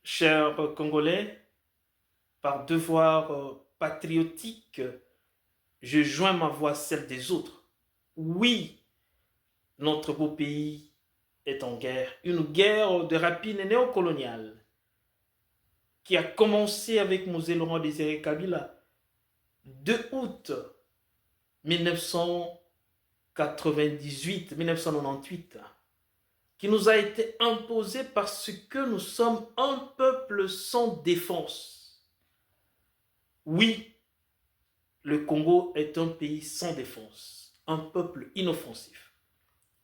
Chers Congolais, par devoir patriotique, je joins ma voix à celle des autres. Oui, notre beau pays est en guerre, une guerre de rapine néocoloniale qui a commencé avec Mosé Laurent Désiré Kabila 2 août 1998, qui nous a été imposée parce que nous sommes un peuple sans défense. Oui, le Congo est un pays sans défense, un peuple inoffensif.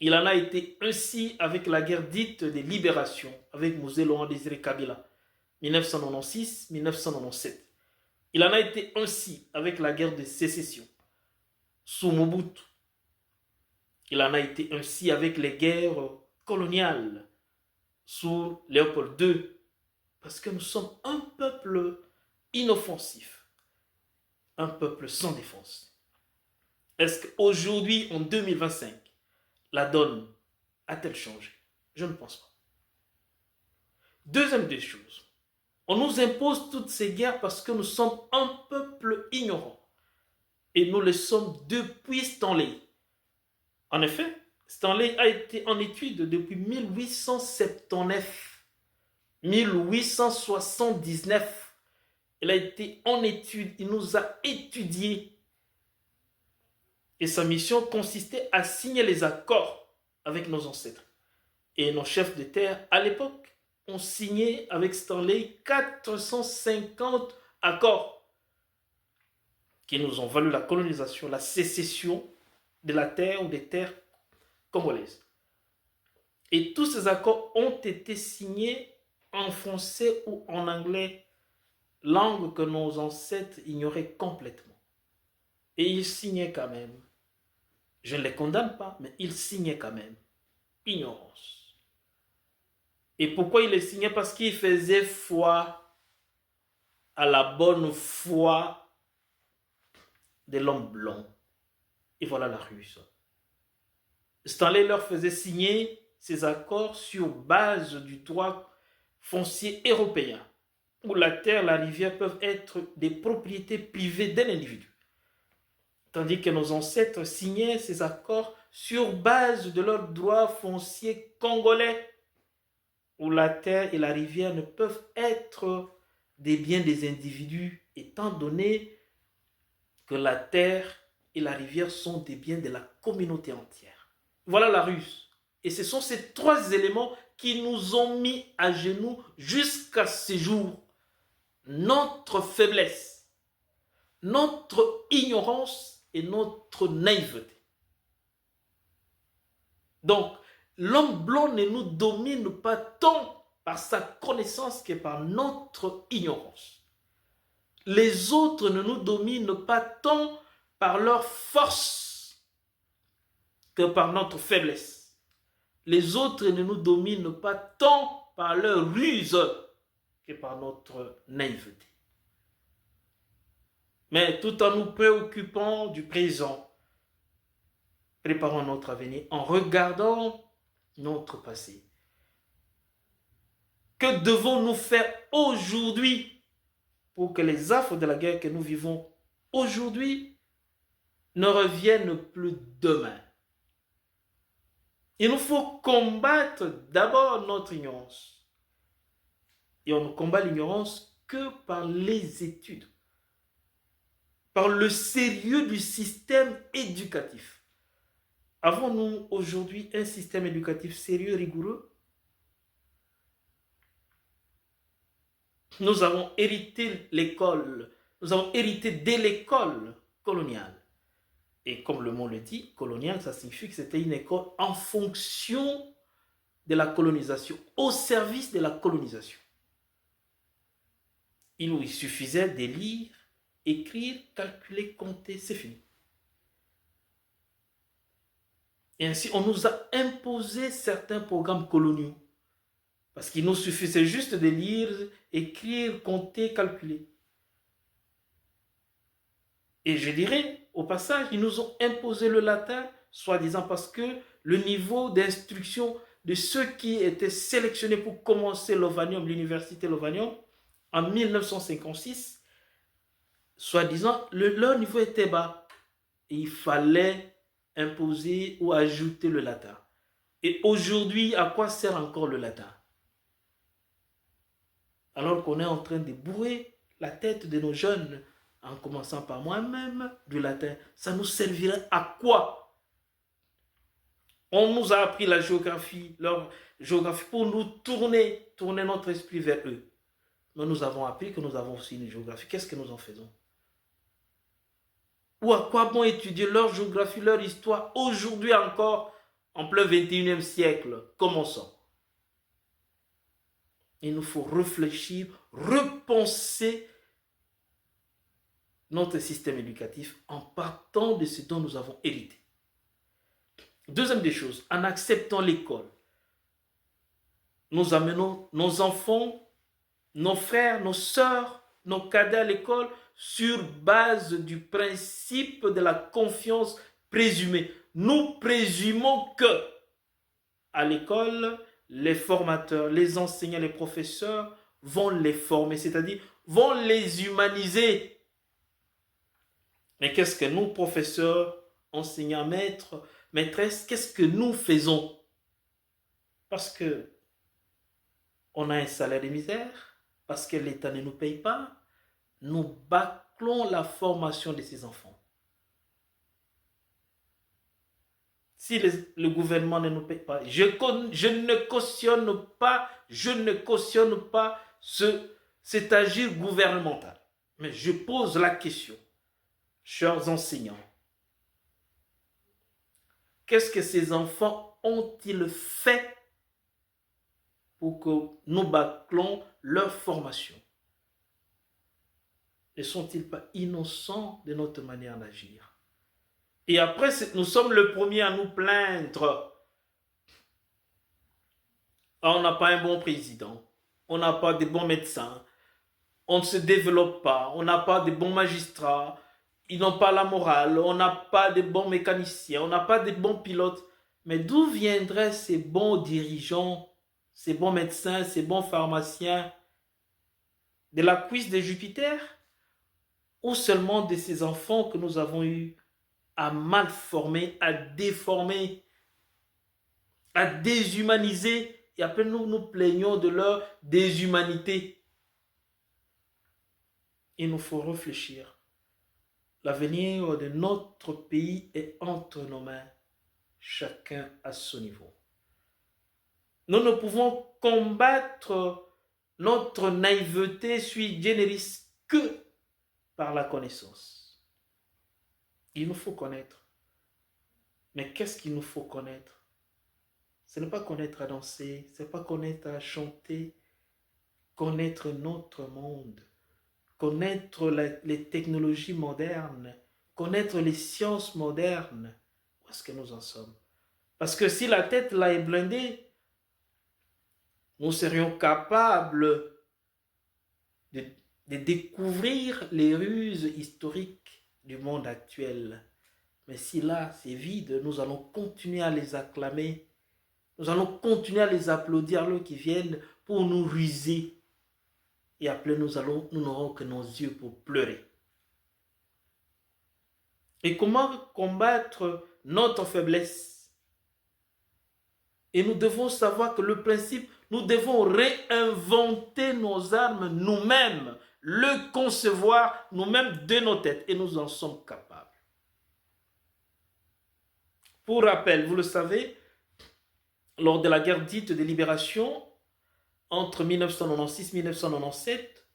Il en a été ainsi avec la guerre dite de libération, avec Mosé Laurent Désiré Kabila, 1996-1997. Il en a été ainsi avec la guerre de sécession, sous Mobutu. Il en a été ainsi avec les guerres coloniales, sous Léopold II, parce que nous sommes un peuple inoffensif, un peuple sans défense. Est-ce qu'aujourd'hui, en 2025, la donne a-t-elle changé? Je ne pense pas. Deuxième des choses, on nous impose toutes ces guerres parce que nous sommes un peuple ignorant. Et nous le sommes depuis Stanley. En effet, Stanley a été en étude depuis 1879, 1879. Il a été en étude, il nous a étudiés. Et sa mission consistait à signer les accords avec nos ancêtres. Et nos chefs de terre, à l'époque, ont signé avec Stanley 450 accords qui nous ont valu la colonisation, la sécession de la terre ou des terres congolaises. Et tous ces accords ont été signés en français ou en anglais, langue que nos ancêtres ignoraient complètement. Et ils signaient quand même. Je ne les condamne pas, mais ils signaient quand même. Ignorance. Et pourquoi ils les signaient? Parce qu'ils faisaient foi à la bonne foi de l'homme blanc. Et voilà la ruse. Stanley leur faisait signer ces accords sur base du droit foncier européen, où la terre, la rivière peuvent être des propriétés privées d'un individu. Tandis que nos ancêtres signaient ces accords sur base de leur droit foncier congolais, où la terre et la rivière ne peuvent être des biens des individus, étant donné que la terre et la rivière sont des biens de la communauté entière. Voilà la ruse. Et ce sont ces trois éléments qui nous ont mis à genoux jusqu'à ce jour. Notre faiblesse, notre ignorance et notre naïveté. Donc, l'homme blanc ne nous domine pas tant par sa connaissance que par notre ignorance. Les autres ne nous dominent pas tant par leur force que par notre faiblesse. Les autres ne nous dominent pas tant par leur ruse que par notre naïveté. Mais tout en nous préoccupant du présent, préparons notre avenir en regardant notre passé. Que devons-nous faire aujourd'hui pour que les affres de la guerre que nous vivons aujourd'hui ne reviennent plus demain? Il nous faut combattre d'abord notre ignorance. Et on ne combat l'ignorance que par les études, par le sérieux du système éducatif. Avons-nous aujourd'hui un système éducatif sérieux, rigoureux? Nous avons hérité l'école, nous avons hérité de l'école coloniale. Et comme le mot le dit, coloniale, ça signifie que c'était une école en fonction de la colonisation, au service de la colonisation. Il suffisait de lire, écrire, calculer, compter, c'est fini. Et ainsi, on nous a imposé certains programmes coloniaux. Parce qu'il nous suffisait juste de lire, écrire, compter, calculer. Et je dirais, au passage, ils nous ont imposé le latin, soi-disant parce que le niveau d'instruction de ceux qui étaient sélectionnés pour commencer l'Ovanium, l'université Lovanium, en 1956, soi-disant, leur niveau était bas. Et il fallait imposer ou ajouter le latin. Et aujourd'hui, à quoi sert encore le latin? Alors qu'on est en train de bourrer la tête de nos jeunes, en commençant par moi-même, du latin. Ça nous servirait à quoi? On nous a appris la géographie, leur géographie pour nous tourner notre esprit vers eux. Mais nous avons appris que nous avons aussi une géographie. Qu'est-ce que nous en faisons? Ou à quoi bon étudier leur géographie, leur histoire, aujourd'hui encore, en plein 21e siècle? Commençons. Il nous faut réfléchir, repenser notre système éducatif en partant de ce dont nous avons hérité. Deuxième des choses, en acceptant l'école, nous amenons nos enfants, nos frères, nos sœurs, nos cadets à l'école sur base du principe de la confiance présumée. Nous présumons que à l'école, les formateurs, les enseignants, les professeurs vont les former, c'est-à-dire vont les humaniser. Mais qu'est-ce que nous, professeurs, enseignants, maîtres, maîtresses, qu'est-ce que nous faisons? Parce que on a un salaire de misère, parce que l'État ne nous paye pas, nous bâclons la formation de ces enfants. Si le gouvernement ne nous paye pas, je ne cautionne pas cet agir gouvernemental. Mais je pose la question, chers enseignants, qu'est-ce que ces enfants ont-ils fait pour que nous bâclons leur formation? Ne sont-ils pas innocents de notre manière d'agir? Et après, nous sommes le premier à nous plaindre. On n'a pas un bon président, on n'a pas de bons médecins, on ne se développe pas, on n'a pas de bons magistrats, ils n'ont pas la morale, on n'a pas de bons mécaniciens, on n'a pas de bons pilotes. Mais d'où viendraient ces bons dirigeants, ces bons médecins, ces bons pharmaciens? De la cuisse de Jupiter? Ou seulement de ces enfants que nous avons eu à mal former, à déformer, à déshumaniser, et après nous nous plaignons de leur déshumanité? Il nous faut réfléchir. L'avenir de notre pays est entre nos mains, chacun à son niveau. Nous ne pouvons combattre notre naïveté sui generis que par la connaissance. Il nous faut connaître. Mais qu'est-ce qu'il nous faut connaître? Ce n'est pas connaître à danser, ce n'est pas connaître à chanter, connaître notre monde, connaître les technologies modernes, connaître les sciences modernes. Où est-ce que nous en sommes? Parce que si la tête là est blindée, nous serions capables de découvrir les ruses historiques du monde actuel. Mais si là c'est vide, nous allons continuer à les acclamer, nous allons continuer à les applaudir alors qu'ils viennent pour nous ruser. Et après nous n'aurons que nos yeux pour pleurer. Et comment combattre notre faiblesse? Et nous devons savoir que le principe, nous devons réinventer nos armes nous-mêmes, le concevoir nous-mêmes de nos têtes, et nous en sommes capables. Pour rappel, vous le savez, lors de la guerre dite de libération, entre 1996 et 1997,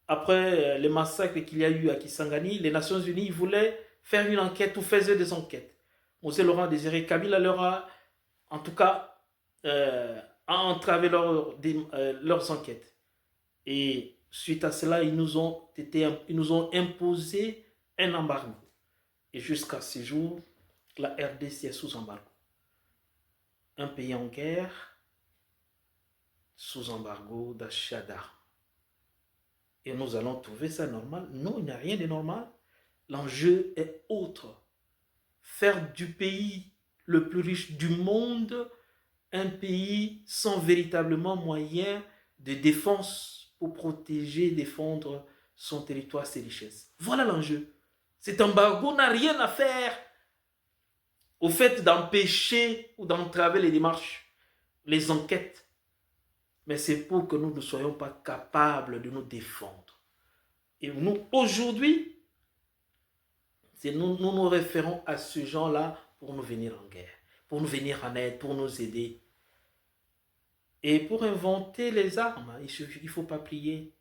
après les massacres qu'il y a eu à Kisangani, les Nations Unies voulaient faire une enquête ou faisaient des enquêtes. Mosè Laurent Désiré Kabila leur a, en tout cas, entravé leurs enquêtes. Et suite à cela, ils nous ont imposé un embargo. Et jusqu'à ce jour, la RDC est sous embargo. Un pays en guerre, sous embargo d'achat d'armes. Et nous allons trouver ça normal? Non, il n'y a rien de normal. L'enjeu est autre. Faire du pays le plus riche du monde un pays sans véritablement moyen de défense pour protéger, défendre son territoire, ses richesses. Voilà l'enjeu. Cet embargo n'a rien à faire au fait d'empêcher ou d'entraver les démarches, les enquêtes. Mais c'est pour que nous ne soyons pas capables de nous défendre. Et nous, aujourd'hui, nous nous référons à ce genre-là pour nous venir en guerre, pour nous venir en aide, pour nous aider. Et pour inventer les armes, il ne faut pas plier.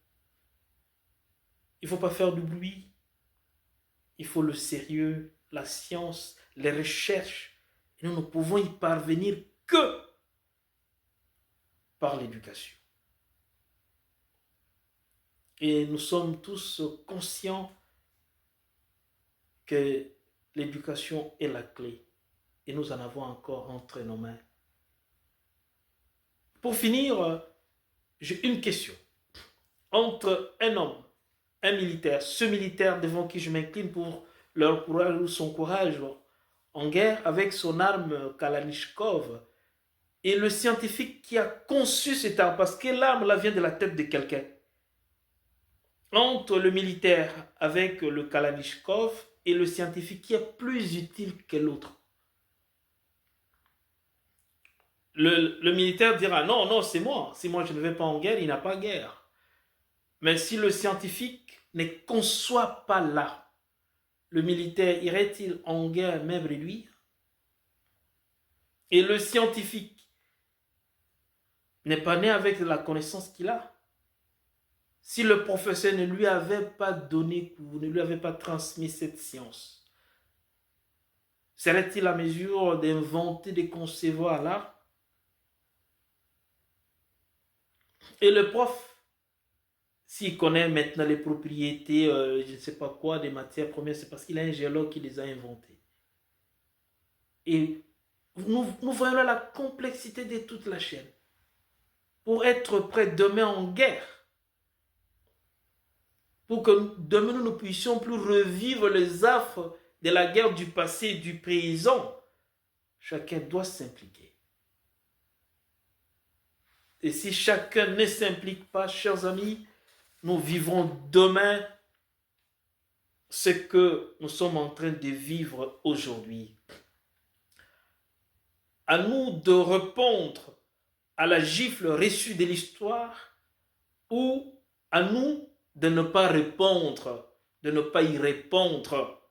Il ne faut pas faire du bruit. Il faut le sérieux, la science, les recherches. Et nous ne pouvons y parvenir que par l'éducation. Et nous sommes tous conscients que l'éducation est la clé. Et nous en avons encore entre nos mains. Pour finir, j'ai une question. Entre un homme, un militaire, ce militaire devant qui je m'incline pour leur courage ou son courage en guerre avec son arme Kalachnikov, et le scientifique qui a conçu cette arme, parce que l'arme là vient de la tête de quelqu'un. Entre le militaire avec le Kalachnikov et le scientifique qui est plus utile que l'autre. Le militaire dira non, non, c'est moi. Si moi je ne vais pas en guerre, il n'y a pas de guerre. Mais si le scientifique ne conçoit pas là, le militaire irait-il en guerre même réduire? Et le scientifique n'est pas né avec la connaissance qu'il a. Si le professeur ne lui avait pas donné cours, ne lui avait pas transmis cette science, serait-il à mesure d'inventer, de concevoir là? Et le prof, s'il connaît maintenant les propriétés, je ne sais pas quoi, des matières premières, c'est parce qu'il a un géologue qui les a inventées. Et nous voyons là la complexité de toute la chaîne. Pour être prêt demain en guerre, pour que demain nous ne puissions plus revivre les affres de la guerre du passé et du présent, chacun doit s'impliquer. Et si chacun ne s'implique pas, chers amis, nous vivrons demain ce que nous sommes en train de vivre aujourd'hui. À nous de répondre à la gifle reçue de l'histoire ou à nous de ne pas répondre, de ne pas y répondre.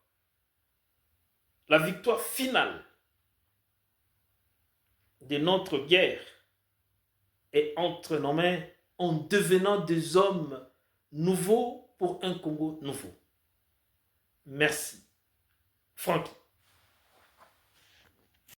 La victoire finale de notre guerre est entre nos mains en devenant des hommes nouveaux pour un Congo nouveau. Merci. Francky.